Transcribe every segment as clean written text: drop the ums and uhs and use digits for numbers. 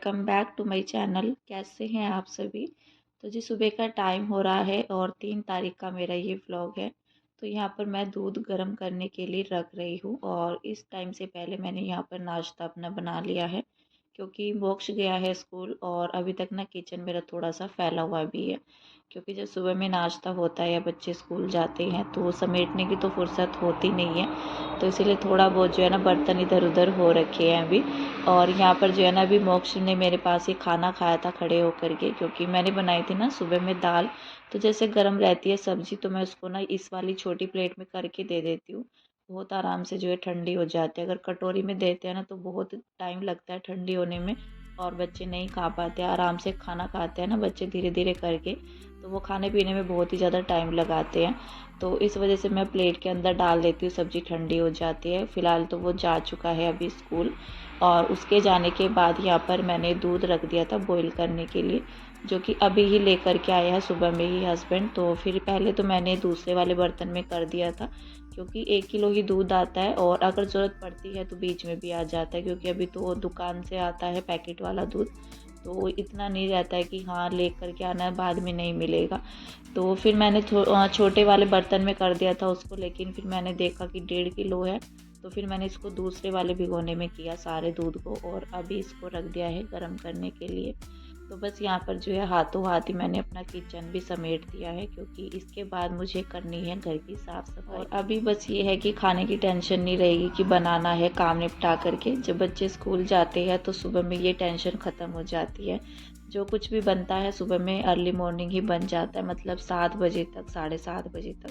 Welcome back to my channel. कैसे हैं आप सभी। तो जी सुबह का टाइम हो रहा है और 3 तारीख का मेरा ये व्लॉग है। तो यहाँ पर मैं दूध गर्म करने के लिए रख रही हूँ और इस टाइम से पहले मैंने यहाँ पर नाश्ता अपना बना लिया है, क्योंकि मोक्ष गया है स्कूल और अभी तक ना किचन मेरा थोड़ा सा फैला हुआ भी है। क्योंकि जब सुबह में नाश्ता होता है या बच्चे स्कूल जाते हैं तो समेटने की तो फुर्सत होती नहीं है, तो इसीलिए थोड़ा बहुत जो है ना बर्तन इधर उधर हो रखे हैं अभी। और यहाँ पर जो है ना अभी मोक्ष ने मेरे पास ही खाना खाया था खड़े होकर के, क्योंकि मैंने बनाई थी ना सुबह में दाल। तो जैसे गर्म रहती है सब्जी तो मैं उसको ना इस वाली छोटी प्लेट में करके दे देती हूँ। बहुत आराम से जो है ठंडी हो जाती है। अगर कटोरी में देते हैं ना तो बहुत टाइम लगता है ठंडी होने में और बच्चे नहीं खा पाते। आराम से खाना खाते हैं ना बच्चे धीरे धीरे करके, तो वो खाने पीने में बहुत ही ज़्यादा टाइम लगाते हैं। तो इस वजह से मैं प्लेट के अंदर डाल देती हूँ, सब्ज़ी ठंडी हो जाती है। फ़िलहाल तो वो जा चुका है अभी स्कूल, और उसके जाने के बाद यहाँ पर मैंने दूध रख दिया था बॉईल करने के लिए, जो कि अभी ही लेकर के आया है सुबह में ही हस्बैंड। तो फिर पहले तो मैंने दूसरे वाले बर्तन में कर दिया था, क्योंकि 1 किलो ही दूध आता है और अगर ज़रूरत पड़ती है तो बीच में भी आ जाता है, क्योंकि अभी तो दुकान से आता है पैकेट वाला दूध, तो इतना नहीं रहता है कि हाँ ले कर के आना है बाद में नहीं मिलेगा। तो फिर मैंने छोटे वाले बर्तन में कर दिया था उसको, लेकिन फिर मैंने देखा कि 1.5 किलो है, तो फिर मैंने इसको दूसरे वाले भिगोने में किया सारे दूध को, और अभी इसको रख दिया है गर्म करने के लिए। तो बस यहाँ पर जो है हाथों हाथ ही मैंने अपना किचन भी समेट दिया है, क्योंकि इसके बाद मुझे करनी है घर की साफ़ सफाई। और अभी बस ये है कि खाने की टेंशन नहीं रहेगी कि बनाना है काम निपटा करके। जब बच्चे स्कूल जाते हैं तो सुबह में ये टेंशन ख़त्म हो जाती है। जो कुछ भी बनता है सुबह में अर्ली मॉर्निंग ही बन जाता है, मतलब 7 बजे तक, 7:30 बजे तक।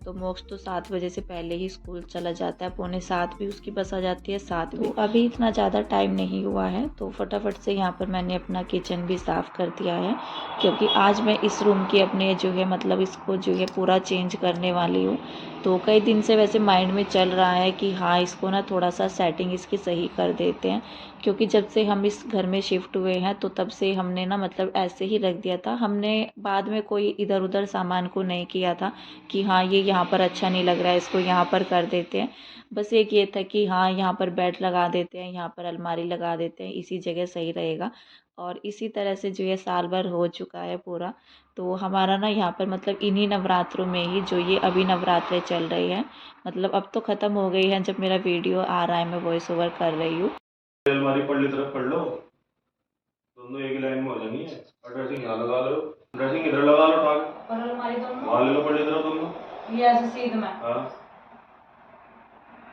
तो मोक्ष तो 7 बजे से पहले ही स्कूल चला जाता है, 6:45 भी उसकी बस आ जाती है, 7 भी। तो अभी इतना ज़्यादा टाइम नहीं हुआ है, तो फटाफट से यहाँ पर मैंने अपना किचन भी साफ़ कर दिया है, क्योंकि आज मैं इस रूम की अपने जो है मतलब इसको जो है पूरा चेंज करने वाली हूँ। तो कई दिन से वैसे माइंड में चल रहा है कि हाँ इसको ना थोड़ा सा सेटिंग इसकी सही कर देते हैं, क्योंकि जब से हम इस घर में शिफ्ट हुए हैं तो तब से हमने ना मतलब ऐसे ही रख दिया था। हमने बाद में कोई इधर उधर सामान को नहीं किया था कि हाँ ये यहाँ पर अच्छा नहीं लग रहा है इसको यहाँ पर कर देते हैं। बस एक ये था कि हाँ यहाँ पर बेड लगा देते हैं, यहाँ पर अलमारी लगा देते हैं, इसी जगह सही रहेगा। और इसी तरह से जो है साल भर हो चुका है पूरा। तो हमारा ना यहाँ पर मतलब इन्हीं नवरात्रों में ही, जो ये अभी नवरात्रे चल रही है, मतलब अब तो ख़त्म हो गई है जब मेरा वीडियो आ रहा है, मैं वॉइस ओवर कर रही हूँ। अलमारी पढ़ली तरफ पढ़ लो, दोनों एक ही लाइन में हो जानी है। और ड्रेसिंग यहाँ लगा लो, ड्रेसिंग इधर लगा लो, टाक और अलमारी दोनों वहाँ ले लो, पढ़ली तरफ दोनों, ये ऐसे सीध में। हाँ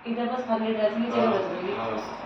इधर बस खाली ड्रेसिंग की जगह बच रही है।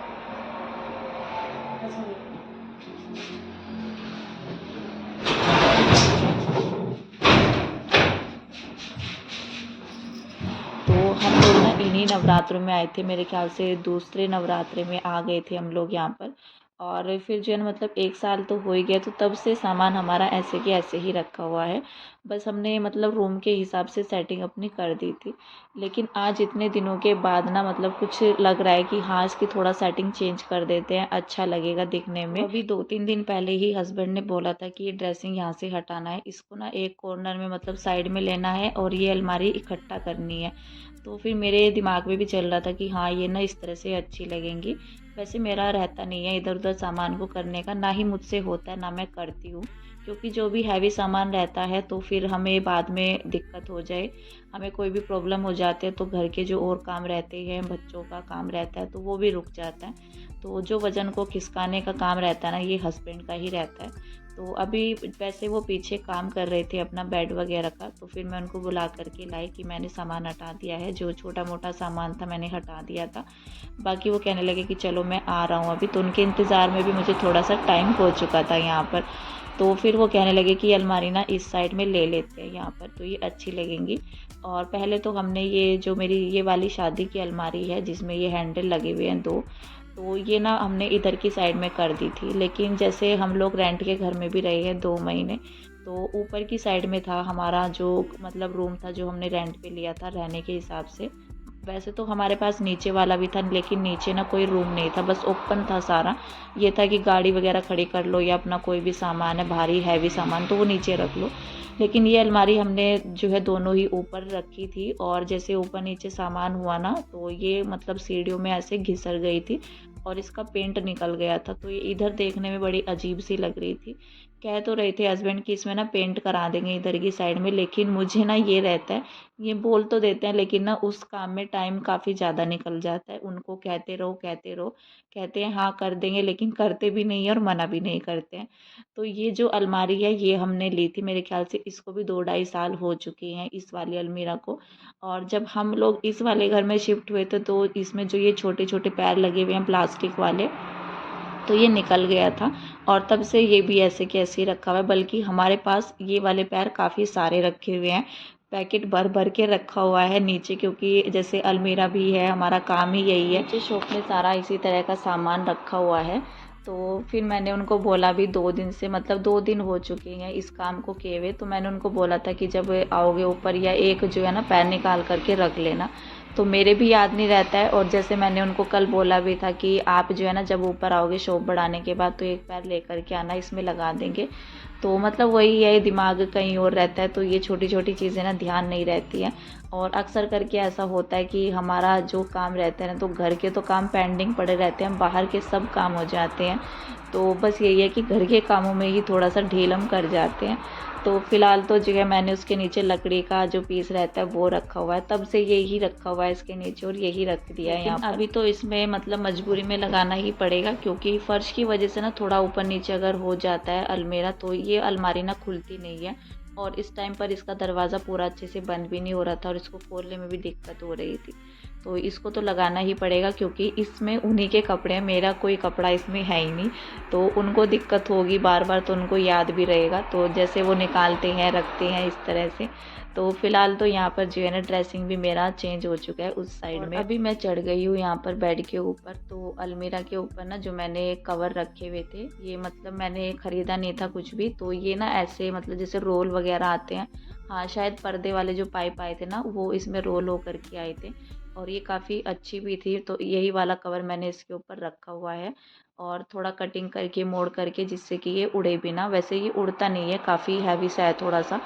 तो हम लोग ना इन्हीं नवरात्रों में आए थे, मेरे ख्याल से दूसरे नवरात्रे में आ गए थे हम लोग यहाँ पर। और फिर जो है ना मतलब 1 साल तो हो ही गया, तो तब से सामान हमारा ऐसे के ऐसे ही रखा हुआ है। बस हमने मतलब रूम के हिसाब से सेटिंग अपनी कर दी थी, लेकिन आज इतने दिनों के बाद ना मतलब कुछ लग रहा है कि हाँ इसकी थोड़ा सेटिंग चेंज कर देते हैं, अच्छा लगेगा दिखने में। अभी 2-3 दिन पहले ही हस्बैंड ने बोला था कि ये ड्रेसिंग यहाँ से हटाना है, इसको ना एक कॉर्नर में मतलब साइड में लेना है और ये अलमारी इकट्ठा करनी है। तो फिर मेरे दिमाग में भी चल रहा था कि हाँ ये ना इस तरह से अच्छी लगेंगी। वैसे मेरा रहता नहीं है इधर उधर सामान को करने का, ना ही मुझसे होता है, ना मैं करती हूँ, क्योंकि जो भी हैवी सामान रहता है तो फिर हमें बाद में दिक्कत हो जाए, हमें कोई भी प्रॉब्लम हो जाती है तो घर के जो और काम रहते हैं, बच्चों का काम रहता है, तो वो भी रुक जाता है। तो जो वज़न को खिसकाने का काम रहता है ना, ये हस्बैंड का ही रहता है। तो अभी वैसे वो पीछे काम कर रहे थे अपना बेड वगैरह का, तो फिर मैं उनको बुला करके लाई कि मैंने सामान हटा दिया है, जो छोटा मोटा सामान था मैंने हटा दिया था। बाकी वो कहने लगे कि चलो मैं आ रहा हूँ अभी, तो उनके इंतज़ार में भी मुझे थोड़ा सा टाइम हो चुका था यहाँ पर। तो फिर वो कहने लगे कि अलमारी ना इस साइड में ले लेते हैं यहाँ पर, तो ये अच्छी लगेंगी। और पहले तो हमने ये जो मेरी ये वाली शादी की अलमारी है जिसमें ये हैंडल लगे हुए हैं 2, तो ये ना हमने इधर की साइड में कर दी थी। लेकिन जैसे हम लोग रेंट के घर में भी रहे हैं 2 महीने, तो ऊपर की साइड में था हमारा जो मतलब रूम था जो हमने रेंट पे लिया था रहने के हिसाब से। वैसे तो हमारे पास नीचे वाला भी था, लेकिन नीचे ना कोई रूम नहीं था, बस ओपन था सारा। ये था कि गाड़ी वगैरह खड़ी कर लो या अपना कोई भी सामान है भारी हैवी सामान तो वो नीचे रख लो। लेकिन ये अलमारी हमने जो है दोनों ही ऊपर रखी थी, और जैसे ऊपर नीचे सामान हुआ ना तो ये मतलब सीढ़ियों में ऐसे घिसर गई थी और इसका पेंट निकल गया था। तो ये इधर देखने में बड़ी अजीब सी लग रही थी। कह तो रहे थे हस्बैंड कि इसमें ना पेंट करा देंगे इधर की साइड में, लेकिन मुझे ना ये रहता है, ये बोल तो देते हैं लेकिन ना उस काम में टाइम काफ़ी ज़्यादा निकल जाता है। उनको कहते रहो कहते रहो, कहते हैं हाँ कर देंगे, लेकिन करते भी नहीं है और मना भी नहीं करते हैं। तो ये जो अलमारी है ये हमने ली थी, मेरे ख्याल से इसको भी 2 ढाई साल हो चुके हैं इस वाली अलमीरा को। और जब हम लोग इस वाले घर में शिफ्ट हुए थे तो इसमें जो ये छोटे छोटे पैर लगे हुए हैं प्लास्टिक वाले, तो ये निकल गया था और तब से ये भी ऐसे के ऐसे ही रखा हुआ है। बल्कि हमारे पास ये वाले पैर काफ़ी सारे रखे हुए हैं, पैकेट भर भर के रखा हुआ है नीचे, क्योंकि जैसे अलमीरा भी है, हमारा काम ही यही है। नीचे शॉप में सारा इसी तरह का सामान रखा हुआ है। तो फिर मैंने उनको बोला भी 2 दिन से, मतलब 2 दिन हो चुके हैं इस काम को किए हुए, तो मैंने उनको बोला था कि जब आओगे ऊपर या एक जो है ना पैर निकाल करके रख लेना। तो मेरे भी याद नहीं रहता है। और जैसे मैंने उनको कल बोला भी था कि आप जो है ना जब ऊपर आओगे शॉप बढ़ाने के बाद तो एक पैर लेकर के आना, इसमें लगा देंगे। तो मतलब वही है, दिमाग कहीं और रहता है, तो ये छोटी छोटी चीज़ें ना ध्यान नहीं रहती हैं। और अक्सर करके ऐसा होता है कि हमारा जो काम रहता है ना, तो घर के तो काम पेंडिंग पड़े रहते हैं, बाहर के सब काम हो जाते हैं। तो बस यही है कि घर के कामों में ही थोड़ा सा ढील हम कर जाते हैं। तो फ़िलहाल तो जो है मैंने उसके नीचे लकड़ी का जो पीस रहता है वो रखा हुआ है, तब से यही रखा हुआ है इसके नीचे और यही रख दिया है यहाँ पर। अभी तो इसमें मतलब मजबूरी में लगाना ही पड़ेगा, क्योंकि फ़र्श की वजह से ना थोड़ा ऊपर नीचे अगर हो जाता है अलमीरा तो ये अलमारी ना खुलती नहीं है। और इस टाइम पर इसका दरवाज़ा पूरा अच्छे से बंद भी नहीं हो रहा था और इसको खोलने में भी दिक्कत हो रही थी। तो इसको तो लगाना ही पड़ेगा, क्योंकि इसमें उन्हीं के कपड़े हैं, मेरा कोई कपड़ा इसमें है ही नहीं। तो उनको दिक्कत होगी बार बार, तो उनको याद भी रहेगा, तो जैसे वो निकालते हैं रखते हैं इस तरह से। तो फ़िलहाल तो यहाँ पर जो है ना ड्रेसिंग भी मेरा चेंज हो चुका है उस साइड में। अभी मैं चढ़ गई हूँ यहाँ पर बेड के ऊपर। तो अलमीरा के ऊपर ना जो मैंने कवर रखे हुए थे, ये मतलब मैंने ख़रीदा नहीं था कुछ भी, तो ये ना ऐसे मतलब जैसे रोल वगैरह आते हैं, हाँ शायद पर्दे वाले जो पाइप आए थे ना वो इसमें रोल होकर के आए थे और ये काफ़ी अच्छी भी थी। तो यही वाला कवर मैंने इसके ऊपर रखा हुआ है और थोड़ा कटिंग करके मोड़ करके, जिससे कि ये उड़े भी ना। वैसे ये उड़ता नहीं है, काफ़ी हैवी सा है थोड़ा सा,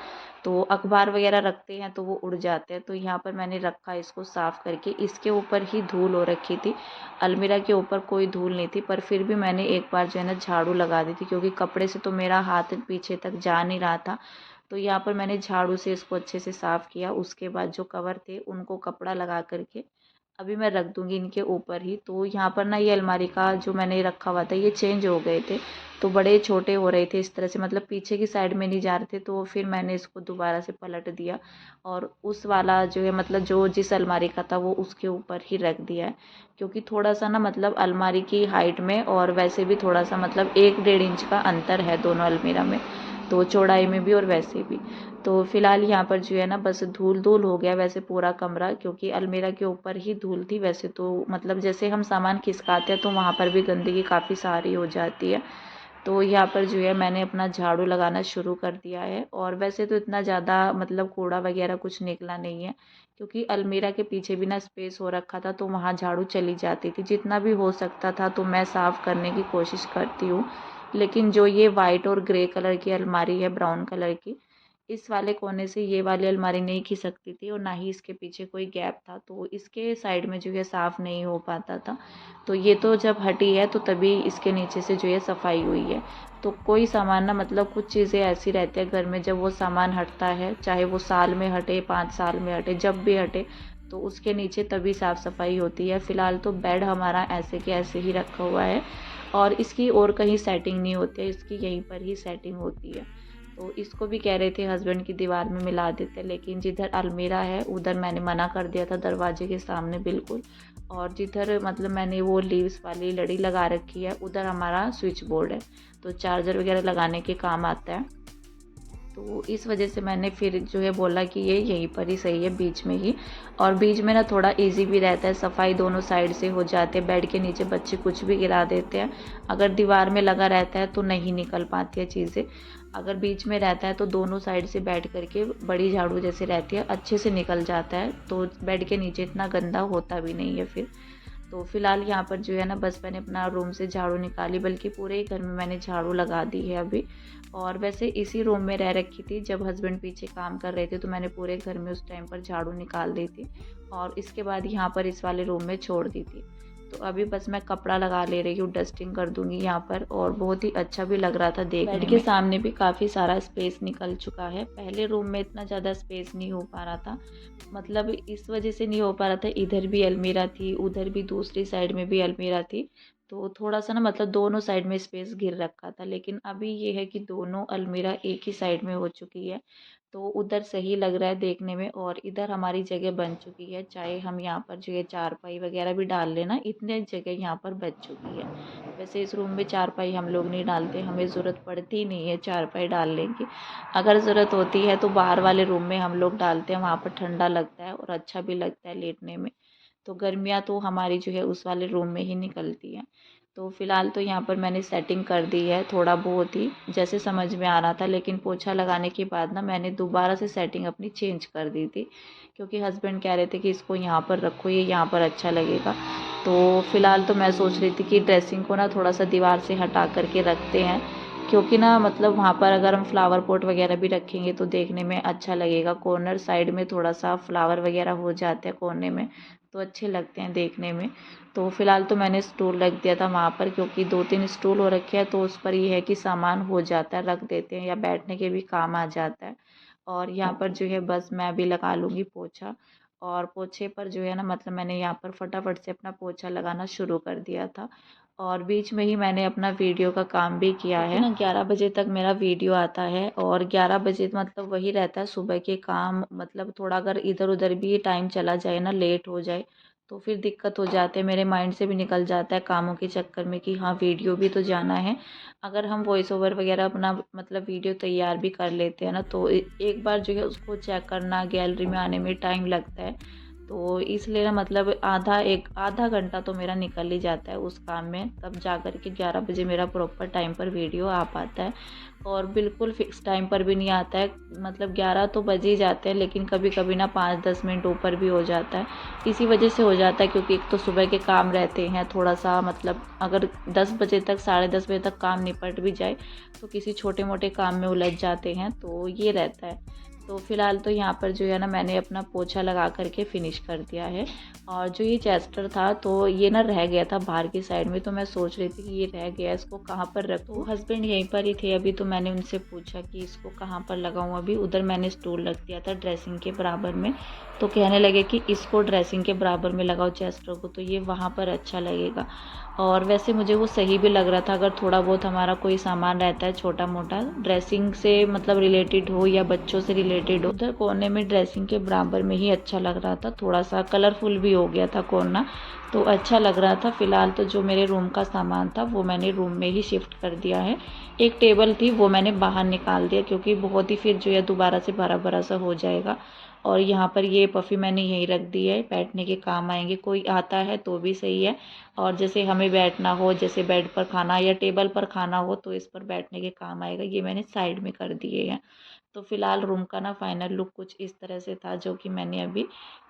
तो अखबार वगैरह रखते हैं तो वो उड़ जाते हैं। तो यहाँ पर मैंने रखा इसको साफ़ करके, इसके ऊपर ही धूल हो रखी थी, अलमीरा के ऊपर कोई धूल नहीं थी, पर फिर भी मैंने एक बार जो है ना झाड़ू लगा दी थी, क्योंकि कपड़े से तो मेरा हाथ पीछे तक जा नहीं रहा था। तो यहाँ पर मैंने झाड़ू से इसको अच्छे से साफ़ किया। उसके बाद जो कवर थे उनको कपड़ा लगा करके अभी मैं रख दूँगी इनके ऊपर ही। तो यहाँ पर ना ये अलमारी का जो मैंने रखा हुआ था ये चेंज हो गए थे, तो बड़े छोटे हो रहे थे इस तरह से, मतलब पीछे की साइड में नहीं जा रहे थे। तो फिर मैंने इसको दोबारा से पलट दिया और उस वाला जो है मतलब जो जिस अलमारी का था वो उसके ऊपर ही रख दिया है, क्योंकि थोड़ा सा ना मतलब अलमारी की हाइट में और वैसे भी थोड़ा सा मतलब 1-1.5 इंच का अंतर है दोनों अलमीरा में, तो चौड़ाई में भी और वैसे भी। तो फ़िलहाल यहाँ पर जो है ना बस धूल धूल हो गया वैसे पूरा कमरा, क्योंकि अलमीरा के ऊपर ही धूल थी। वैसे तो मतलब जैसे हम सामान खिसकाते हैं तो वहाँ पर भी गंदगी काफ़ी सारी हो जाती है। तो यहाँ पर जो है मैंने अपना झाड़ू लगाना शुरू कर दिया है। और वैसे तो इतना ज़्यादा मतलब कूड़ा वगैरह कुछ निकला नहीं है, क्योंकि अलमीरा के पीछे भी ना स्पेस हो रखा था, तो वहाँ झाड़ू चली जाती थी। जितना भी हो सकता था तो मैं साफ़ करने की कोशिश करती हूँ। लेकिन जो ये वाइट और ग्रे कलर की अलमारी है, ब्राउन कलर की, इस वाले कोने से ये वाली अलमारी नहीं खिसकती थी और ना ही इसके पीछे कोई गैप था, तो इसके साइड में जो है साफ़ नहीं हो पाता था। तो ये तो जब हटी है तो तभी इसके नीचे से जो है सफाई हुई है। तो कोई सामान ना मतलब कुछ चीज़ें ऐसी रहती है घर में, जब वो सामान हटता है, चाहे वो साल में हटे 5 साल में हटे, जब भी हटे, तो उसके नीचे तभी साफ़ सफाई होती है। फ़िलहाल तो बेड हमारा ऐसे के ऐसे ही रखा हुआ है और इसकी और कहीं सेटिंग नहीं होती है, इसकी यहीं पर ही सेटिंग होती है। तो इसको भी कह रहे थे हस्बैंड की दीवार में मिला देते, लेकिन जिधर अलमीरा है उधर मैंने मना कर दिया था, दरवाजे के सामने बिल्कुल। और जिधर मतलब मैंने वो लीव्स वाली लड़ी लगा रखी है उधर हमारा स्विच बोर्ड है, तो चार्जर वगैरह लगाने के काम आता है। तो इस वजह से मैंने फिर जो है बोला कि ये यहीं पर ही सही है, बीच में ही। और बीच में ना थोड़ा इजी भी रहता है, सफाई दोनों साइड से हो जाती है। बेड के नीचे बच्चे कुछ भी गिरा देते हैं, अगर दीवार में लगा रहता है तो नहीं निकल पाती है चीज़ें। अगर बीच में रहता है तो दोनों साइड से बैठ करके बड़ी झाड़ू जैसे रहती है अच्छे से निकल जाता है, तो बेड के नीचे इतना गंदा होता भी नहीं है फिर। तो फिलहाल यहाँ पर जो है ना बस मैंने अपना रूम से झाड़ू निकाली, बल्कि पूरे ही घर में मैंने झाड़ू लगा दी है अभी। और वैसे इसी रूम में रह रखी थी, जब हस्बैंड पीछे काम कर रहे थे तो मैंने पूरे घर में उस टाइम पर झाड़ू निकाल दी थी और इसके बाद यहाँ पर इस वाले रूम में छोड़ दी थी। तो अभी बस मैं कपड़ा लगा ले रही हूँ, डस्टिंग कर दूँगी यहाँ पर। और बहुत ही अच्छा भी लग रहा था देखने में। बेड के सामने भी काफ़ी सारा स्पेस निकल चुका है। पहले रूम में इतना ज़्यादा स्पेस नहीं हो पा रहा था, मतलब इस वजह से नहीं हो पा रहा था, इधर भी अलमीरा थी, उधर भी दूसरी साइड में भी अलमीरा थी, तो थोड़ा-सा ना मतलब दोनों साइड में स्पेस घिर रखा था। लेकिन अभी ये है कि दोनों अलमीरा एक ही साइड में हो चुकी है, तो उधर सही लग रहा है देखने में। और इधर हमारी जगह बन चुकी है, चाहे हम यहाँ पर जो है चारपाई वगैरह भी डाल लेना, इतने जगह यहाँ पर बच चुकी है। वैसे इस रूम में चारपाई हम लोग नहीं डालते, हमें ज़रूरत पड़ती ही नहीं है चारपाई डालने की। अगर ज़रूरत होती है तो बाहर वाले रूम में हम लोग डालते हैं, वहाँ पर ठंडा लगता है और अच्छा भी लगता है लेटने में। तो गर्मियाँ तो हमारी जो है उस वाले रूम में ही निकलती हैं। तो फ़िलहाल तो यहाँ पर मैंने सेटिंग कर दी है, थोड़ा बहुत ही जैसे समझ में आ रहा था। लेकिन पोछा लगाने के बाद ना मैंने दोबारा से सेटिंग अपनी चेंज कर दी थी, क्योंकि हस्बैंड कह रहे थे कि इसको यहाँ पर रखो, ये यहाँ पर अच्छा लगेगा। तो फ़िलहाल तो मैं सोच रही थी कि ड्रेसिंग को ना थोड़ा सा दीवार से हटा करके रखते हैं, क्योंकि ना मतलब वहाँ पर अगर हम फ्लावर पॉट वगैरह भी रखेंगे तो देखने में अच्छा लगेगा। कॉर्नर साइड में थोड़ा सा फ्लावर वगैरह हो जाते हैं कोने में, तो अच्छे लगते हैं देखने में। तो फ़िलहाल तो मैंने स्टूल रख दिया था वहाँ पर, क्योंकि 2-3 स्टूल हो रखे हैं, तो उस पर ये है कि सामान हो जाता है, रख देते हैं या बैठने के भी काम आ जाता है। और यहाँ पर जो है बस मैं भी लगा लूँगी पोछा। और पोछे पर जो है ना मतलब मैंने यहाँ पर फटाफट से अपना पोछा लगाना शुरू कर दिया था। और बीच में ही मैंने अपना वीडियो का काम भी किया है ना। 11 बजे तक मेरा वीडियो आता है, और 11 बजे मतलब वही रहता है सुबह के काम, मतलब थोड़ा अगर इधर उधर भी टाइम चला जाए ना, लेट हो जाए, तो फिर दिक्कत हो जाती है, मेरे माइंड से भी निकल जाता है कामों के चक्कर में कि हाँ वीडियो भी तो जाना है। अगर हम वॉइस ओवर वगैरह अपना मतलब वीडियो तैयार भी कर लेते हैं ना, तो एक बार जो है उसको चेक करना, गैलरी में आने में टाइम लगता है। तो इसलिए ना मतलब आधा घंटा तो मेरा निकल ही जाता है उस काम में, तब जा कर के 11 बजे मेरा प्रॉपर टाइम पर वीडियो आ पाता है। और बिल्कुल फ़िक्स टाइम पर भी नहीं आता है, मतलब 11 तो बज ही जाते हैं, लेकिन कभी कभी ना 5-10 मिनट ऊपर भी हो जाता है। इसी वजह से हो जाता है, क्योंकि एक तो सुबह के काम रहते हैं थोड़ा सा, मतलब अगर 10 बजे तक 10:30 बजे तक काम निपट भी जाए तो किसी छोटे मोटे काम में उलझ जाते हैं, तो ये रहता है। तो फ़िलहाल तो यहाँ पर जो है ना मैंने अपना पोछा लगा करके फ़िनिश कर दिया है। और जो ये चेस्टर था तो ये ना रह गया था बाहर की साइड में, तो मैं सोच रही थी कि ये रह गया, इसको कहाँ पर रखूँ। तो हस्बैंड यहीं पर ही थे अभी, तो मैंने उनसे पूछा कि इसको कहाँ पर लगाऊँ अभी। उधर मैंने स्टूल रख दिया था ड्रेसिंग के बराबर में, तो कहने लगे कि इसको ड्रेसिंग के बराबर में लगाओ चेस्टर को, तो ये वहाँ पर अच्छा लगेगा। और वैसे मुझे वो सही भी लग रहा था, अगर थोड़ा बहुत हमारा कोई सामान रहता है छोटा मोटा ड्रेसिंग से मतलब रिलेटेड हो या बच्चों से रिलेटेड हो, उधर कोने में ड्रेसिंग के बराबर में ही अच्छा लग रहा था। थोड़ा सा कलरफुल भी हो गया था कोना, तो अच्छा लग रहा था। फ़िलहाल तो जो मेरे रूम का सामान था वो मैंने रूम में ही शिफ्ट कर दिया है। एक टेबल थी वो मैंने बाहर निकाल दिया, क्योंकि बहुत ही फिर जो है दोबारा से भरा भरा सा हो जाएगा। और यहाँ पर ये पफ़ी मैंने यहीं रख दी है, बैठने के काम आएंगे, कोई आता है तो भी सही है। और जैसे हमें बैठना हो, जैसे बेड पर खाना या टेबल पर खाना हो, तो इस पर बैठने के काम आएगा। ये मैंने साइड में कर दिए हैं। तो फ़िलहाल रूम का ना फाइनल लुक कुछ इस तरह से था, जो कि मैंने अभी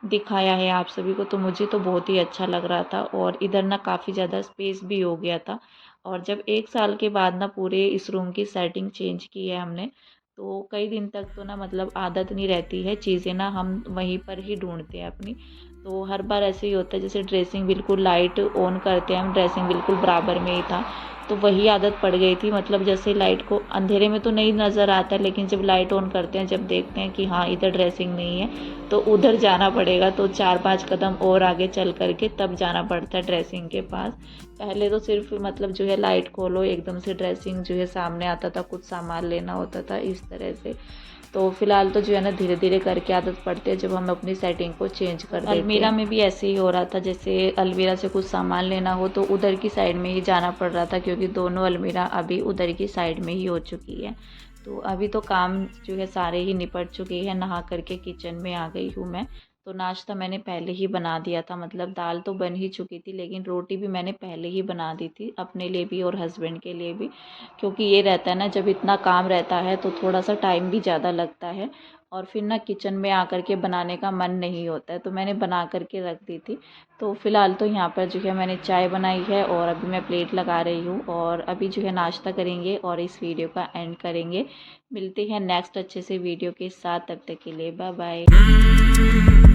दिखाया है आप सभी को। तो मुझे तो बहुत ही अच्छा लग रहा था, और इधर ना काफ़ी ज़्यादा स्पेस भी हो गया था। और जब 1 साल के बाद ना पूरे इस रूम की सेटिंग चेंज की है हमने, तो कई दिन तक तो ना मतलब आदत नहीं रहती है, चीज़ें ना हम वहीं पर ही ढूंढते हैं अपनी। तो हर बार ऐसे ही होता है, जैसे ड्रेसिंग बिल्कुल लाइट ऑन करते हैं हम, ड्रेसिंग बिल्कुल बराबर में ही था, तो वही आदत पड़ गई थी। मतलब जैसे लाइट को अंधेरे में तो नहीं नज़र आता, लेकिन जब लाइट ऑन करते हैं, जब देखते हैं कि हाँ इधर ड्रेसिंग नहीं है, तो उधर जाना पड़ेगा। तो 4-5 कदम और आगे चल करके तब जाना पड़ता है ड्रेसिंग के पास। पहले तो सिर्फ मतलब जो है लाइट खोलो एकदम से ड्रेसिंग जो है सामने आता था, कुछ सामान लेना होता था इस तरह से। तो फ़िलहाल तो जो है ना धीरे धीरे करके आदत पड़ती है जब हम अपनी सेटिंग को चेंज कर देते हैं। अलमीरा में भी ऐसे ही हो रहा था, जैसे अलमीरा से कुछ सामान लेना हो तो उधर की साइड में ही जाना पड़ रहा था, क्योंकि दोनों अलमीरा अभी उधर की साइड में ही हो चुकी है। तो अभी तो काम जो है सारे ही निपट चुके हैं, नहा करके किचन में आ गई हूँ मैं। तो नाश्ता मैंने पहले ही बना दिया था, मतलब दाल तो बन ही चुकी थी, लेकिन रोटी भी मैंने पहले ही बना दी थी अपने लिए भी और हस्बैंड के लिए भी। क्योंकि ये रहता है ना, जब इतना काम रहता है तो थोड़ा सा टाइम भी ज़्यादा लगता है, और फिर ना किचन में आकर के बनाने का मन नहीं होता है, तो मैंने बना करके रख दी थी। तो फ़िलहाल तो यहाँ पर जो है मैंने चाय बनाई है, और अभी मैं प्लेट लगा रही हूँ, और अभी जो है नाश्ता करेंगे और इस वीडियो का एंड करेंगे। मिलते हैं नेक्स्ट अच्छे से वीडियो के साथ, तब तक के लिए बाय बाय।